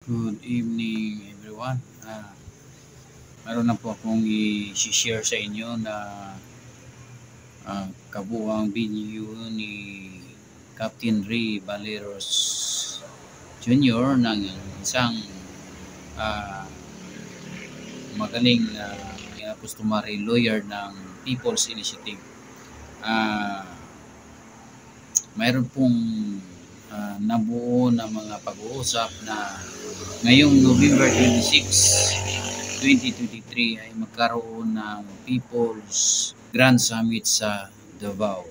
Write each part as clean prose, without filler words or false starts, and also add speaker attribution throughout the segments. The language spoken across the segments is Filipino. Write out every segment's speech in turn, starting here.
Speaker 1: Good evening everyone. Meron na po akong i-share sa inyo na kabuuang video ni Captain Ray Valeros Jr. ng isang magaling customary lawyer ng People's Initiative. Mayroon pong nabuo na mga pag-uusap na ngayong November 26, 2023 ay magkaroon ng People's Grand Summit sa Davao.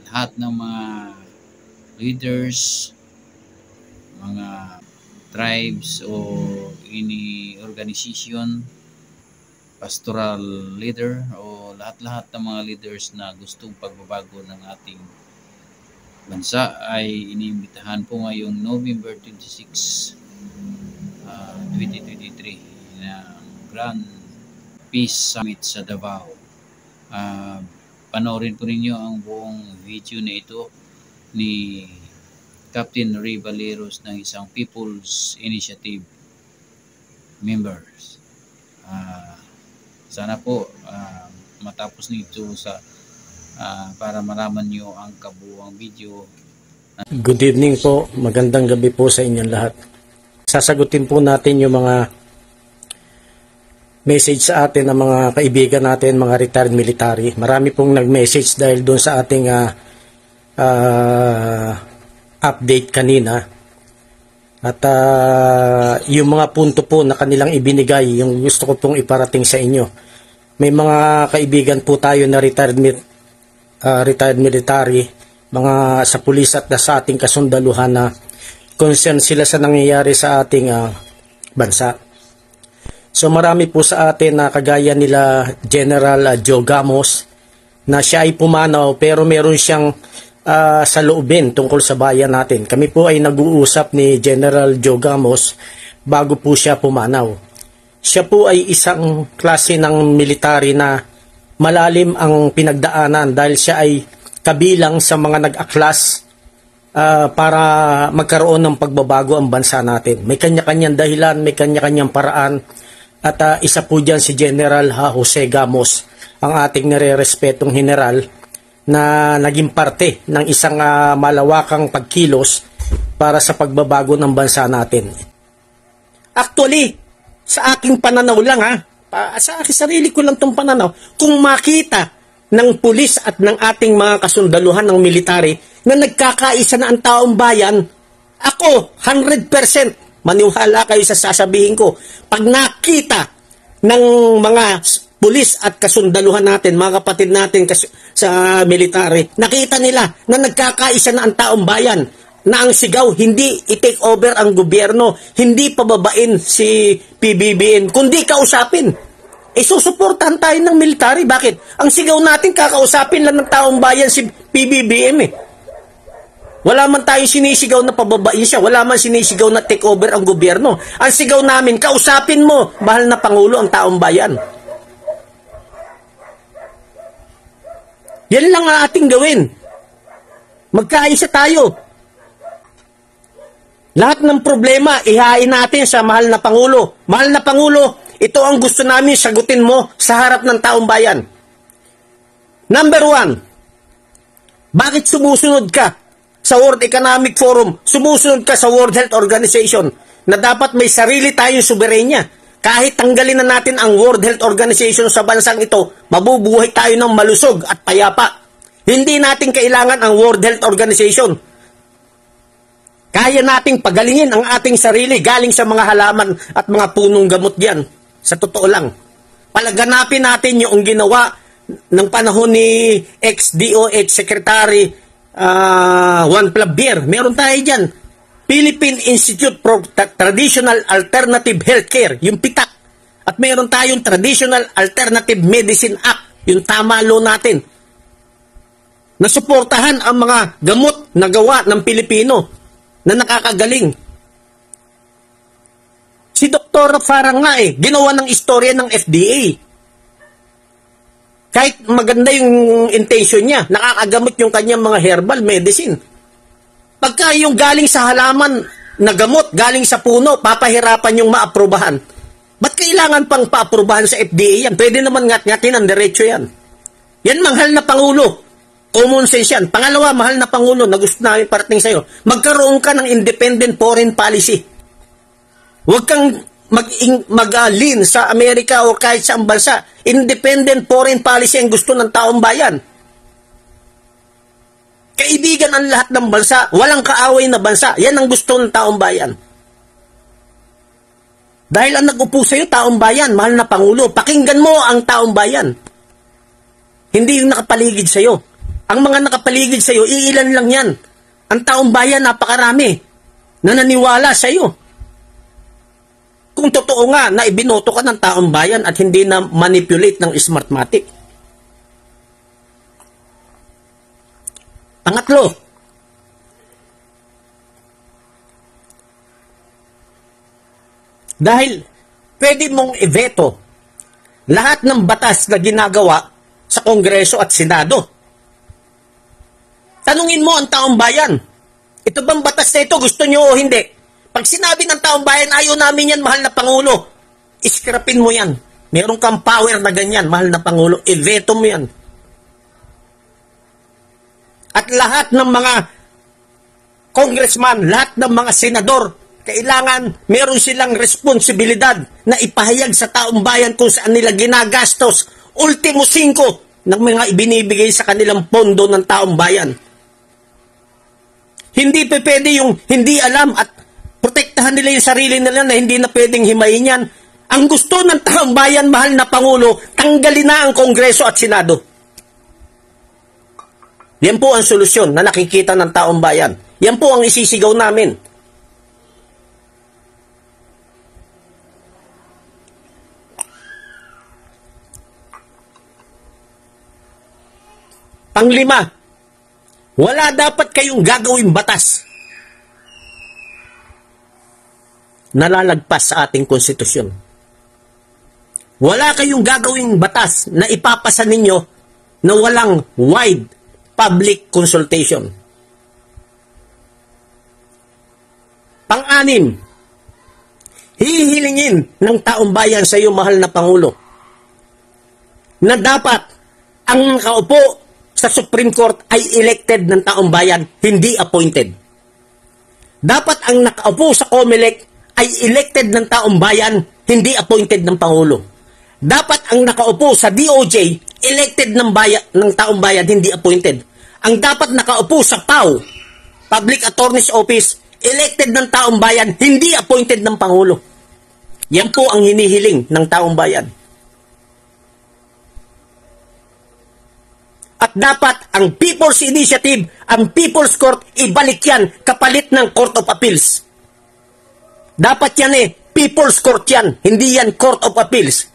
Speaker 1: Lahat ng mga leaders, mga tribes o any organization, pastoral leader o lahat-lahat ng mga leaders na gustong pagbabago ng ating bansa ay iniimbitahan po ngayong November 26, 2023 ng Grand Peace Summit sa Davao. Panoorin po ninyo ang buong video na ito ni Captain Ray Valeros ng isang People's Initiative members. Sana po matapos nito para malaman nyo ang kabuuang video.
Speaker 2: Good evening po, magandang gabi po sa inyong lahat. Sasagutin po natin yung mga message sa atin ng mga kaibigan natin, mga retired military. Marami pong nag-message dahil doon sa ating update kanina. At yung mga punto po na kanilang ibinigay, yung gusto ko pong iparating sa inyo. May mga kaibigan po tayo na retired military, mga sa pulis at sa ating kasundaluhan na concerned sila sa nangyayari sa ating bansa. So marami po sa atin na kagaya nila General Joe Gamos na siya ay pumanaw pero meron siyang sa loobin tungkol sa bayan natin. Kami po ay nag-uusap ni General Joe Gamos bago po siya pumanaw. Siya po ay isang klase ng military na malalim ang pinagdaanan dahil siya ay kabilang sa mga nag-aklas para magkaroon ng pagbabago ang bansa natin. May kanya-kanyang dahilan, may kanya-kanyang paraan at isa po dyan si General Jose Gamos, ang ating nire-respetong general na naging parte ng isang malawakang pagkilos para sa pagbabago ng bansa natin. Actually, sa aking pananaw lang sa aking sarili ko lang itong pananaw, kung makita ng pulis at ng ating mga kasundaluhan ng military na nagkakaisa na ang taong bayan, ako 100% maniwala kayo sa sasabihin ko. Pag nakita ng mga pulis at kasundaluhan natin, mga kapatid natin sa military, nakita nila na nagkakaisa na ang taong bayan, na ang sigaw hindi i-take over ang gobyerno, hindi pababain si PBBM, kundi kausapin. Susuportahan tayo ng military. Bakit? Ang sigaw natin kakausapin lang ng taong bayan si PBBM . Wala man tayong sinisigaw na pababain siya, wala man sinisigaw na take over ang gobyerno. Ang sigaw namin, kausapin mo, mahal na Pangulo, ang taong bayan. Yan lang ang ating gawin. Magkaisa tayo. Lahat ng problema, ihain natin sa mahal na Pangulo. Mahal na Pangulo, ito ang gusto namin sagutin mo sa harap ng taong bayan. Number 1, bakit sumusunod ka sa World Economic Forum? Sumusunod ka sa World Health Organization na dapat may sarili tayong soberenya. Kahit tanggalin na natin ang World Health Organization sa bansang ito, mabubuhay tayo ng malusog at payapa. Hindi natin kailangan ang World Health Organization. Kaya nating pagalingin ang ating sarili galing sa mga halaman at mga punong gamot diyan. Sa totoo lang. Palaganapin natin yung ginawa ng panahon ni ex-DOH Secretary Juan Clavier. Meron tayo dyan. Philippine Institute for Traditional Alternative Healthcare, yung PITAC. At meron tayong Traditional Alternative Medicine Act, yung tama law natin. Nasuportahan ang mga gamot na gawa ng Pilipino na nakakagaling. Si Dr. Farang nga ginawa ng istorya ng FDA. Kahit maganda yung intention niya, nakakagamot yung kanyang mga herbal medicine. Pagka yung galing sa halaman na gamot galing sa puno, papahirapan yung maaprubahan. Ba't kailangan pang paaprubahan sa FDA yan? Pwede naman ngat-ngatin ang diretso yan. Yan, mahal na Pangulo. Common sense yan. Pangalawa, mahal na Pangulo, na gusto namin parating sa'yo, magkaroon ka ng independent foreign policy. Huwag kang mag-lean sa Amerika o kahit sa bansa. Independent foreign policy ang gusto ng taong bayan. Kaibigan ang lahat ng bansa, walang kaaway na bansa. Yan ang gusto ng taong bayan. Dahil ang nag-upo sa'yo, taong bayan, mahal na Pangulo. Pakinggan mo ang taong bayan. Hindi yung nakapaligid sa'yo. Ang mga nakapaligid sa'yo, iilan lang yan. Ang taong bayan, napakarami na naniwala sa'yo. Kung totoo nga na ibinoto ka ng taong bayan at hindi na manipulate ng Smartmatic. Pangatlo, dahil pwede mong i-veto lahat ng batas na ginagawa sa Kongreso at Senado. Tanungin mo ang taong bayan, ito bang batas na ito gusto nyo o hindi? Pag sinabi ng taong bayan, ayaw namin yan, mahal na Pangulo, iskrapin mo yan. Meron kang power na ganyan, mahal na Pangulo, i-veto mo yan. At lahat ng mga congressman, lahat ng mga senador, kailangan meron silang responsibilidad na ipahayag sa taong bayan kung saan nila ginagastos ultimo 5 ng mga ibinibigay sa kanilang pondo ng taong bayan. Hindi pwede yung hindi alam at protektahan nila yung sarili nila na hindi na pwedeng himayin yan. Ang gusto ng taong bayan, mahal na Pangulo, tanggalin na ang Kongreso at Senado. Yan po ang solusyon na nakikita ng taong bayan. Yan po ang isisigaw namin. Panglima, wala dapat kayong gagawing batas na lalagpas sa ating konstitusyon. Wala kayong gagawing batas na ipapasa ninyo na walang wide public consultation. Pang-anim, hihilingin ng taong bayan sa iyo, mahal na Pangulo, na dapat ang nakaupo sa Supreme Court ay elected ng taong bayan, hindi appointed. Dapat ang nakaupo sa COMELEC ay elected ng taong bayan, hindi appointed ng Pangulo. Dapat ang nakaupo sa DOJ, elected ng taong bayan, hindi appointed. Ang dapat nakaupo sa PAO, Public Attorney's Office, elected ng taong bayan, hindi appointed ng Pangulo. Yan po ang hinihiling ng taong bayan. At dapat ang People's Initiative, ang People's Court, ibalik yan kapalit ng Court of Appeals. Dapat yan People's Court yan, hindi yan Court of Appeals.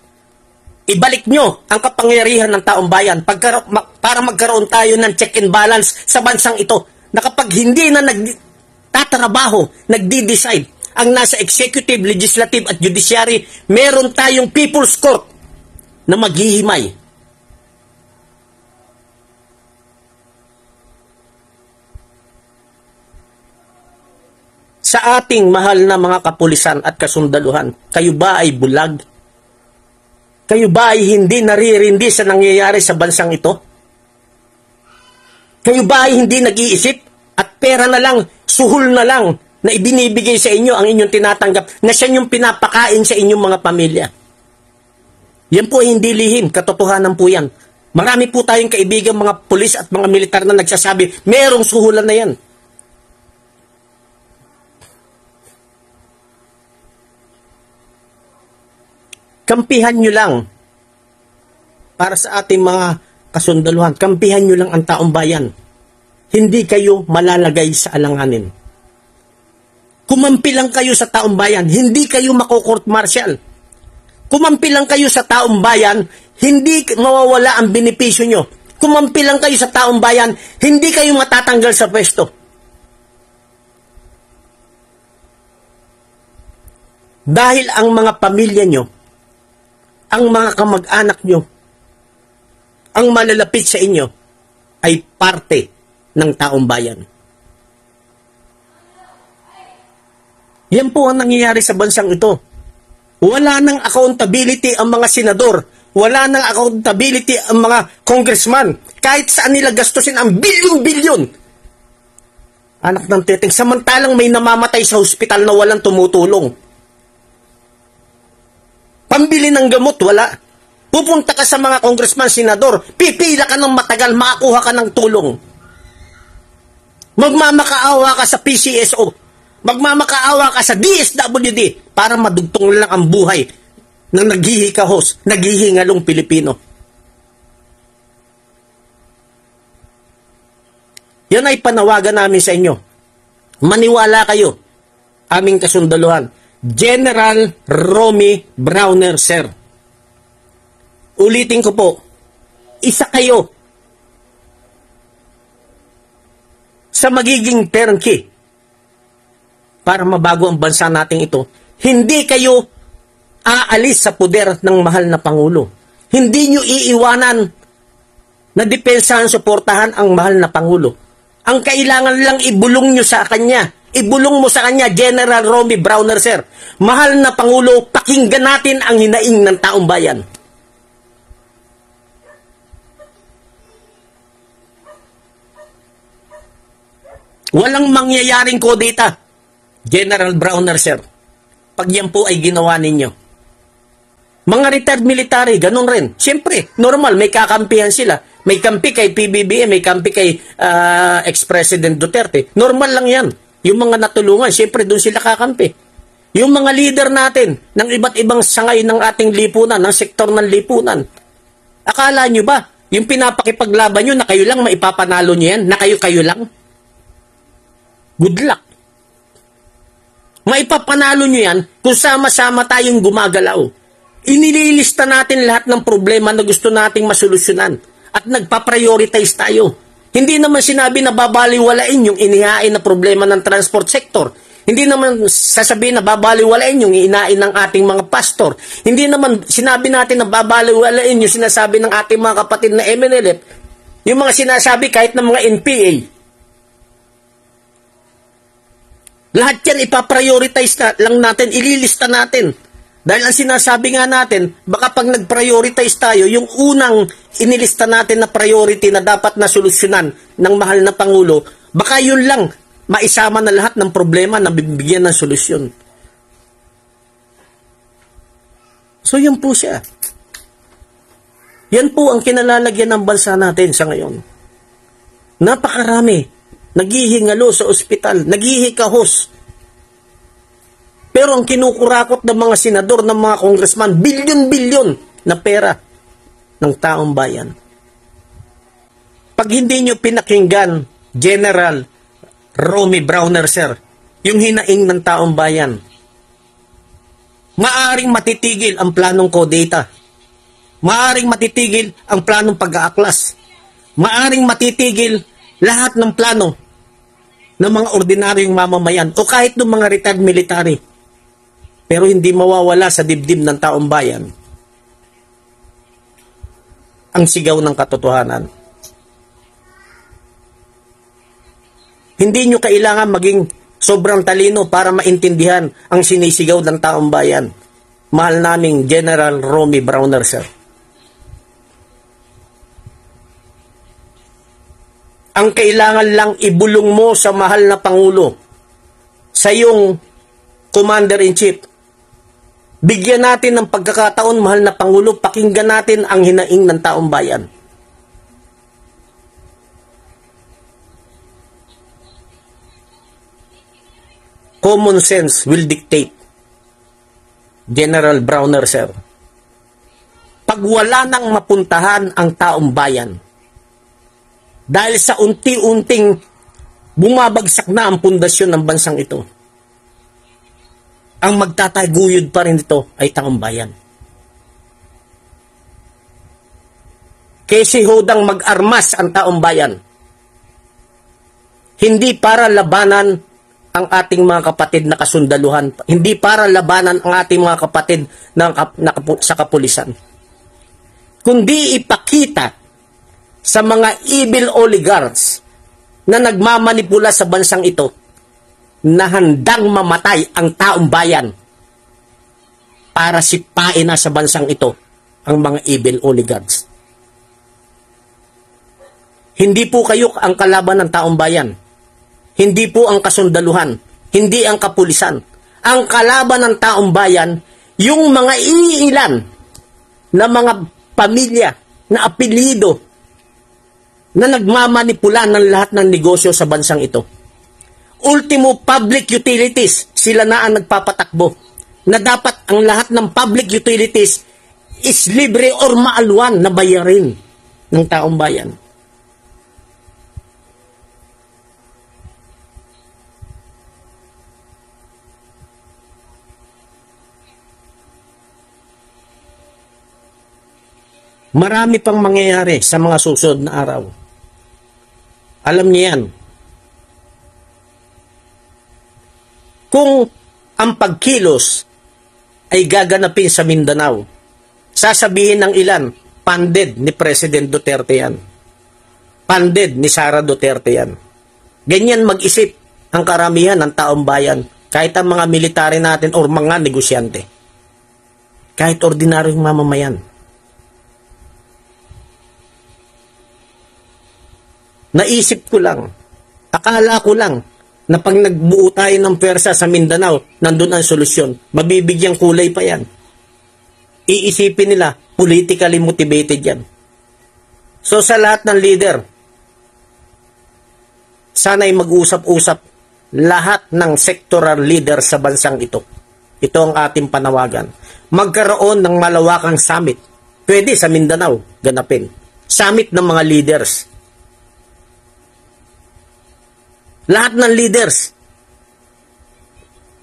Speaker 2: Ibalik nyo ang kapangyarihan ng taong bayan para magkaroon tayo ng check and balance sa bansang ito, na kapag hindi na nagtatrabaho, nagdi-decide ang nasa executive, legislative at judiciary, meron tayong People's Court na maghihimay. Sa ating mahal na mga kapulisan at kasundaluhan, kayo ba ay bulag? Kayo ba ay hindi naririndi sa nangyayari sa bansang ito? Kayo ba ay hindi nag-iisip at pera na lang, suhol na lang na ibinibigay sa inyo ang inyong tinatanggap na siya yung pinapakain sa inyong mga pamilya? Yan po ay hindi lihim, katotohanan po yan. Marami po tayong kaibigan mga pulis at mga militar na nagsasabi, merong suhulan na yan. Kampihan nyo lang para sa ating mga kasundaluhan. Kampihan nyo lang ang taong bayan. Hindi kayo malalagay sa alanganin. Kumampi lang kayo sa taong bayan. Hindi kayo mako-court martial. Kumampi lang kayo sa taong bayan. Hindi mawawala ang benepisyo nyo. Kumampi lang kayo sa taong bayan. Hindi kayo matatanggal sa pwesto. Dahil ang mga pamilya nyo, ang mga kamag-anak nyo, ang malalapit sa inyo, ay parte ng taong bayan. Yan po ang nangyayari sa bansang ito. Wala nang accountability ang mga senador. Wala nang accountability ang mga congressman. Kahit saan nila gastusin ang bilyon-bilyon. Anak ng teteng, samantalang may namamatay sa hospital na walang tumutulong. Pambili ng gamot, wala. Pupunta ka sa mga congressman, senador, pipila ka ng matagal, makakuha ka ng tulong. Magmamakaawa ka sa PCSO. Magmamakaawa ka sa DSWD para madugtong lang ang buhay ng naghihikahos, naghihingalong Pilipino. Yan ay panawagan namin sa inyo. Maniwala kayo, aming kasundaluhan. General Romy Browner, sir. Ulitin ko po, isa kayo sa magiging turnkey para mabago ang bansa nating ito. Hindi kayo aalis sa poder ng mahal na Pangulo. Hindi nyo iiwanan na depensahan, suportahan ang mahal na Pangulo. Ang kailangan lang ibulong nyo sa kanya. Ibulong mo sa kanya, General Romy Browner, sir. Mahal na Pangulo, pakinggan natin ang hinaing ng taong bayan. Walang mangyayaring kodeta, General Browner, sir, pag yan po ay ginawa ninyo. Mga retired military, ganun rin. Siyempre, normal, may kakampihan sila. May kampi kay PBBM, may kampi kay ex-President Duterte. Normal lang yan. Yung mga natulungan, siyempre doon sila kakampi. Yung mga leader natin ng iba't ibang sangay ng ating lipunan, ng sektor ng lipunan. Akala nyo ba, yung pinapakipaglaban nyo na kayo lang maipapanalo nyo yan, na kayo lang? Good luck. Maipapanalo nyo yan kung sama-sama tayong gumagalaw. Inililista natin lahat ng problema na gusto nating masolusyonan at nagpa-prioritize tayo. Hindi naman sinabi na babaliwalain yung inihain na problema ng transport sector. Hindi naman sasabihin na babaliwalain yung inain ng ating mga pastor. Hindi naman sinabi natin na babaliwalain yung sinasabi ng ating mga kapatid na MNLF. Yung mga sinasabi kahit ng mga NPA. Lahat yan ipaprioritize na lang natin, ililista natin. Dahil ang sinasabi nga natin, baka pag nag-prioritize tayo, yung unang inilista natin na priority na dapat na solusyonan ng mahal na Pangulo, baka yun lang, maisama na lahat ng problema na bibigyan ng solusyon. So yun po siya. Yan po ang kinalalagyan ng bansa natin sa ngayon. Napakarami. Naghihingalo sa ospital, naghihikahos. Pero ang kinukurakot ng mga senador, ng mga congressman, bilyon-bilyon na pera ng taong bayan. Pag hindi nyo pinakinggan, General Romy Browner, sir, yung hinaing ng taong bayan, maaring matitigil ang planong CODETA. Maaring matitigil ang planong pag-aaklas. Maaring matitigil lahat ng plano ng mga ordinaryong mamamayan o kahit ng mga retired military. Pero hindi mawawala sa dibdib ng taong bayan ang sigaw ng katotohanan. Hindi nyo kailangan maging sobrang talino para maintindihan ang sinisigaw ng taong bayan. Mahal naming General Romy Browner, sir. Ang kailangan lang ibulong mo sa mahal na Pangulo, sa iyong Commander-in-Chief. Bigyan natin ng pagkakataon, mahal na Pangulo, pakinggan natin ang hinaing ng taong bayan. Common sense will dictate, General Browner, sir. Pag wala nang mapuntahan ang taong bayan, dahil sa unti-unting bumabagsak na ang pundasyon ng bansang ito, ang magtataguyod pa rin ito ay taong bayan. Kasi hodang mag-armas ang taong bayan. Hindi para labanan ang ating mga kapatid na kasundaluhan. Hindi para labanan ang ating mga kapatid sa kapulisan. Kundi ipakita sa mga evil oligarchs na nagmamanipula sa bansang ito na handang mamatay ang taong bayan para sipain na sa bansang ito ang mga evil oligarchs. Hindi po kayo ang kalaban ng taong bayan. Hindi po ang kasundaluhan. Hindi ang kapulisan. Ang kalaban ng taong bayan, yung mga iilan na mga pamilya na apelyido na nagmamanipula ng lahat ng negosyo sa bansang ito. Ultimo, public utilities, sila na ang nagpapatakbo. Na dapat ang lahat ng public utilities is libre or maalwan na bayarin ng taong bayan. Marami pang mangyayari sa mga susunod na araw. Alam niyo yan. Kung ang pagkilos ay gaganapin sa Mindanao, sasabihin ng ilan, funded ni President Duterte yan. Funded ni Sara Duterte yan. Ganyan mag-isip ang karamihan ng taong bayan, kahit ang mga military natin o mga negosyante. Kahit ordinaryong mamamayan. Naisip ko lang, akala ko lang, na pag nagbuo tayo ng pwersa sa Mindanao, nandun ang solusyon. Mabibigyang kulay pa yan. Iisipin nila, politically motivated yan. So sa lahat ng leader, sana'y mag-usap-usap lahat ng sectoral leader sa bansang ito. Ito ang ating panawagan. Magkaroon ng malawakang summit. Pwede sa Mindanao, ganapin. Summit ng mga leaders. Lahat ng leaders.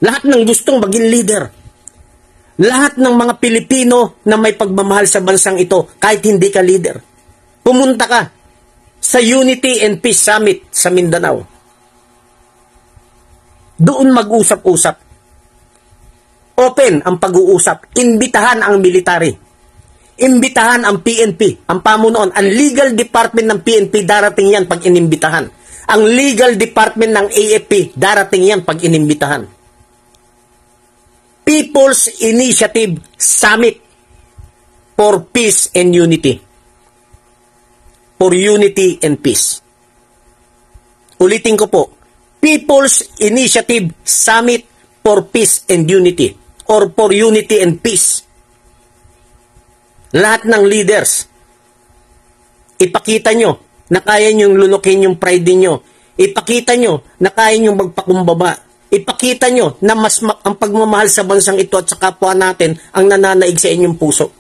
Speaker 2: Lahat ng gustong maging leader. Lahat ng mga Pilipino na may pagmamahal sa bansang ito, kahit hindi ka leader. Pumunta ka sa Unity and Peace Summit sa Mindanao. Doon mag-usap-usap. Open ang pag-uusap. Imbitahan ang military. Imbitahan ang PNP, ang pamunuan. Ang legal department ng PNP, darating yan pag inimbitahan. Ang legal department ng AFP, darating yan pag inimbitahan. People's Initiative Summit for Peace and Unity. For Unity and Peace. Ulitin ko po. People's Initiative Summit for Peace and Unity. Or for Unity and Peace. Lahat ng leaders, ipakita nyo na kaya nyong lunukin yung pride niyo. Ipakita nyo na kaya nyong magpakumbaba. Ipakita nyo na mas ang pagmamahal sa bansang ito at sa kapwa natin ang nananaig sa inyong puso.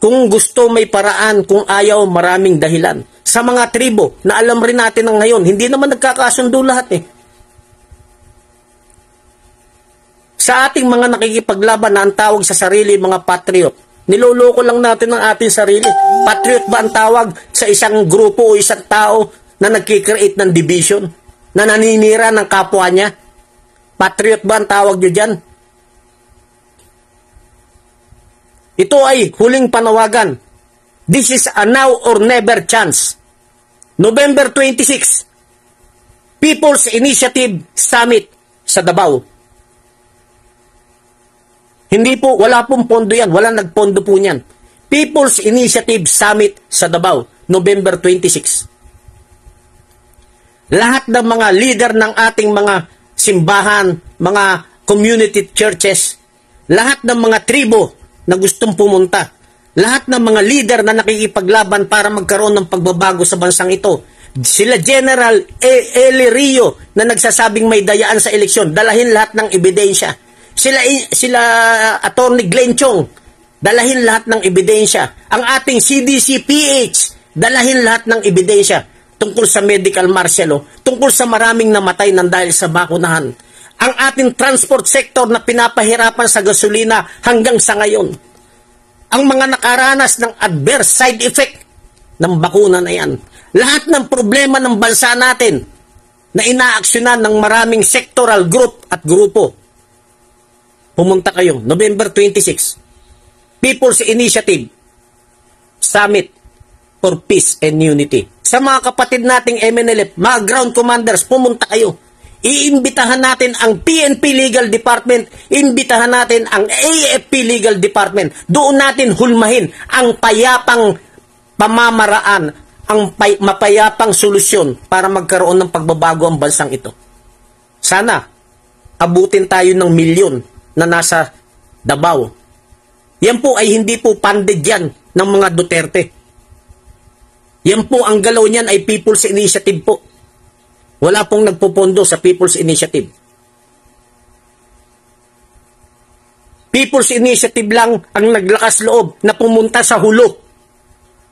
Speaker 2: Kung gusto, may paraan. Kung ayaw, maraming dahilan. Sa mga tribo na alam rin natin ng ngayon, hindi naman nagkakasundo lahat eh. Sa ating mga nakikipaglaban na ang tawag sa sarili, mga patriot, niloloko lang natin ang ating sarili. Patriot ba ang tawag sa isang grupo o isang tao na nagkikreate ng division? Na naninira ng kapwa niya? Patriot ba ang tawag nyo dyan? Ito ay huling panawagan. This is a now or never chance. November 26, People's Initiative Summit sa Davao. Hindi po, wala pong pondo yan. Walang nagpondo po niyan. People's Initiative Summit sa Davao, November 26. Lahat ng mga leader ng ating mga simbahan, mga community churches, lahat ng mga tribo na gustong pumunta, lahat ng mga leader na nakikipaglaban para magkaroon ng pagbabago sa bansang ito, sila General Eli Rio na nagsasabing may dayaan sa eleksyon, dalahin lahat ng ebidensya. Sila Attorney Glenn Chong, dalahin lahat ng ebidensya. Ang ating CDC-PH, dalahin lahat ng ebidensya tungkol sa medical martial law, tungkol sa maraming namatay nang dahil sa bakunahan. Ang ating transport sector na pinapahirapan sa gasolina hanggang sa ngayon. Ang mga nakaranas ng adverse side effect ng bakuna na yan. Lahat ng problema ng bansa natin na inaaksyonan ng maraming sectoral group at grupo. Pumunta kayo, November 26, People's Initiative Summit for Peace and Unity. Sa mga kapatid nating MNLF, mga ground commanders, pumunta kayo. Iimbitahan natin ang PNP Legal Department, iimbitahan natin ang AFP Legal Department. Doon natin hulmahin ang payapang pamamaraan, ang mapayapang solusyon para magkaroon ng pagbabago ang bansang ito. Sana abutin tayo ng milyon na nasa Davao. Yan po ay hindi po funded yan ng mga Duterte. Yan po, ang galaw niyan ay People's Initiative po. Wala pong nagpupondo sa People's Initiative. People's Initiative lang ang naglakas loob na pumunta sa Hulo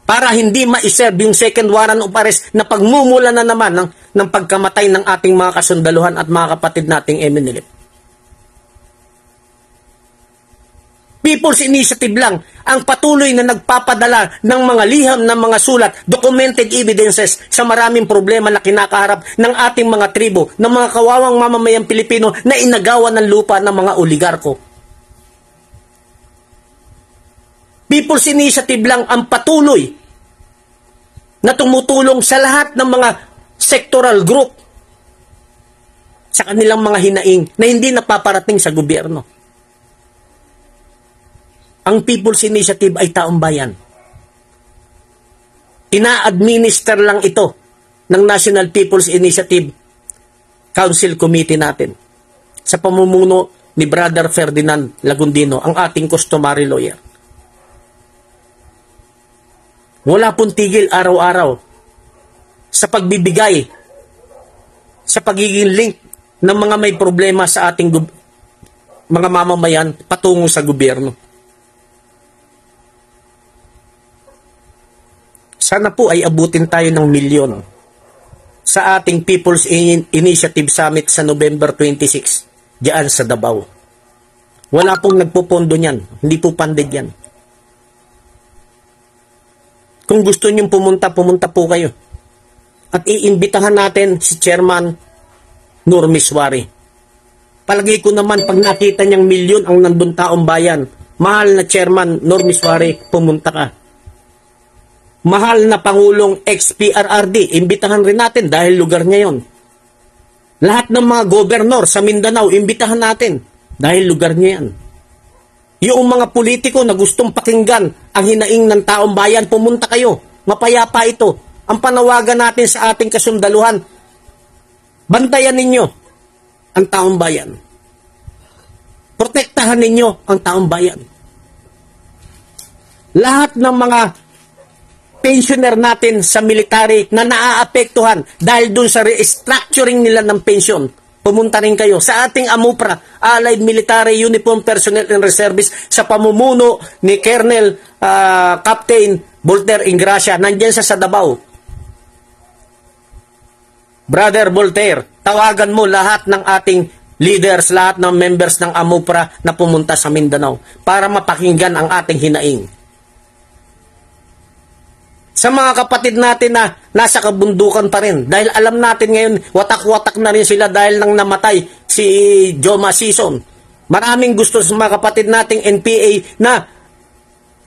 Speaker 2: para hindi ma-serve yung second warrant of arrest na pagmumula na naman ng pagkamatay ng ating mga kasundaluhan at mga kapatid nating MNLF. People's Initiative lang ang patuloy na nagpapadala ng mga liham ng mga sulat, documented evidences sa maraming problema na kinakaharap ng ating mga tribo, ng mga kawawang mamamayang Pilipino na inagawan ng lupa ng mga oligarko. People's Initiative lang ang patuloy na tumutulong sa lahat ng mga sectoral group sa kanilang mga hinaing na hindi napaparating sa gobyerno. Ang People's Initiative ay taong bayan. Ina-administer lang ito ng National People's Initiative Council Committee natin sa pamumuno ni Brother Ferdinand Lagundino, ang ating customary lawyer. Wala pong tigil araw-araw sa pagbibigay, sa pagiging link ng mga may problema sa ating mga mamamayan patungo sa gobyerno. Sana po ay abutin tayo ng milyon sa ating People's Initiative Summit sa November 26, diyan sa Davao. Wala pong nagpupondo niyan, hindi po funded yan. Kung gusto niyong pumunta po kayo. At iimbitahan natin si Chairman Nur Miswari. Palagay ko naman, pag nakita niyang milyon ang nandun taong bayan, mahal na Chairman Nur Miswari, pumunta ka. Mahal na Pangulong XPRRD, imbitahan rin natin dahil lugar niya yon. Lahat ng mga gobernor sa Mindanao, imbitahan natin dahil lugar niya yan. Yung mga politiko na gustong pakinggan ang hinaing ng taong bayan, pumunta kayo. Mapayapa ito. Ang panawagan natin sa ating kasundaluhan, bantayan ninyo ang taong bayan. Protektahan ninyo ang taong bayan. Lahat ng mga pensioner natin sa military na naaapektuhan dahil dun sa restructuring nila ng pension, pumunta rin kayo sa ating AMUPRA, Allied Military Uniform Personnel and Reservists, sa pamumuno ni Colonel Captain Voltaire Ingracia, nandyan sa Davao. Brother Voltaire, tawagan mo lahat ng ating leaders, lahat ng members ng AMUPRA na pumunta sa Mindanao para mapakinggan ang ating hinaing. Sa mga kapatid natin na nasa kabundukan pa rin, dahil alam natin ngayon, watak-watak na rin sila dahil nang namatay si Joma Sison. Maraming gusto sa mga kapatid nating NPA na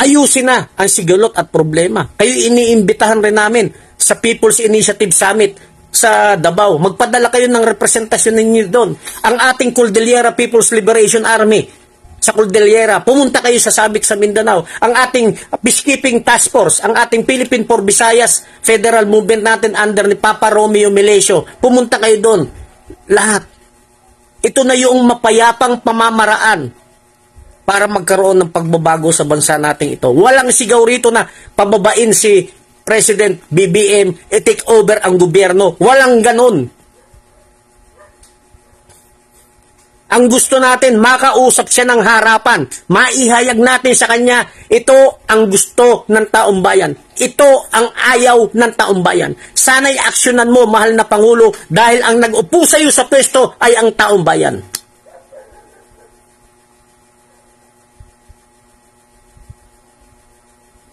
Speaker 2: ayusin na ang sigalot at problema. Kayo iniimbitahan rin namin sa People's Initiative Summit sa Davao. Magpadala kayo ng representasyon ninyo doon. Ang ating Cordillera People's Liberation Army sa Cordillera, pumunta kayo sa Sabik sa Mindanao. Ang ating Peacekeeping Task Force, ang ating Philippine for Visayas Federal Movement natin under ni Papa Romeo Melesio, pumunta kayo doon. Lahat. Ito na yung mapayapang pamamaraan para magkaroon ng pagbabago sa bansa natin ito. Walang sigaw rito na pababain si President BBM, i-take over ang gobyerno. Walang ganon. Ang gusto natin, makausap siya ng harapan. Maihayag natin sa kanya, ito ang gusto ng taong bayan. Ito ang ayaw ng taong bayan. Sana'y aksyonan mo, mahal na Pangulo, dahil ang nag-upo sa iyo sa pwesto ay ang taong bayan.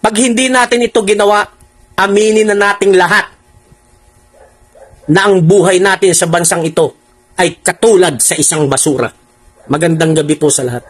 Speaker 2: Pag hindi natin ito ginawa, aminin na nating lahat na ang buhay natin sa bansang ito ay katulad sa isang basura. Magandang gabi po sa lahat.